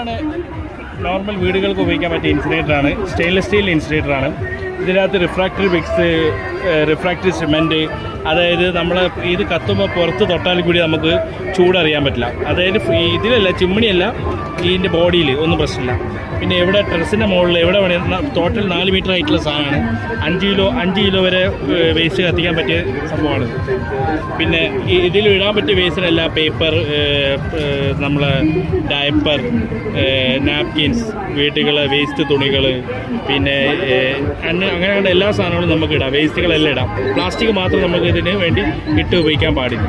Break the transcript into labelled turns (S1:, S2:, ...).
S1: ഇതാണ് നോർമൽ വീടുകൾക്ക് ഉപയോഗിക്കാൻ പറ്റിയ ഇൻസുലേറ്ററാണ്. Stainless steel ഇൻസുലേറ്ററാണ്. ഇതിനകത്ത് റിഫ്രാക്റ്ററി സിമെൻറ്റ്, അതായത് നമ്മൾ ഇത് കത്തുമ്പോൾ പുറത്ത് തൊട്ടാൽ കൂടി നമുക്ക് ചൂടറിയാൻ പറ്റില്ല. അതായത് ഇതിലല്ല, ചിമ്മിണിയല്ല, ഇതിൻ്റെ ബോഡിയിൽ ഒന്നും പ്രശ്നമില്ല. പിന്നെ എവിടെ ടെറസിൻ്റെ മുകളിൽ എവിടെ വേണമെങ്കിൽ ടോട്ടൽ 4 മീറ്റർ ആയിട്ടുള്ള സാധനമാണ്. 5 കിലോ വരെ വേസ്റ്റ് കത്തിക്കാൻ പറ്റിയ സംഭവമാണ്. പിന്നെ ഇതിൽ ഇടാൻ പറ്റിയ വേസ്റ്റിനല്ല പേപ്പർ, നമ്മളെ ഡയപ്പർ, നാപ്കിൻസ്, വീട്ടുകൾ വേസ്റ്റ് തുണികൾ, പിന്നെ അങ്ങനെയുള്ള എല്ലാ സാധനങ്ങളും നമുക്ക് ഇടാം. വേസ്റ്റുകളെല്ലാം ഇടാം. പ്ലാസ്റ്റിക് മാത്രം നമുക്ക് ഇതിന് വേണ്ടി ഇട്ട് ഉപയോഗിക്കാൻ പാടില്ല.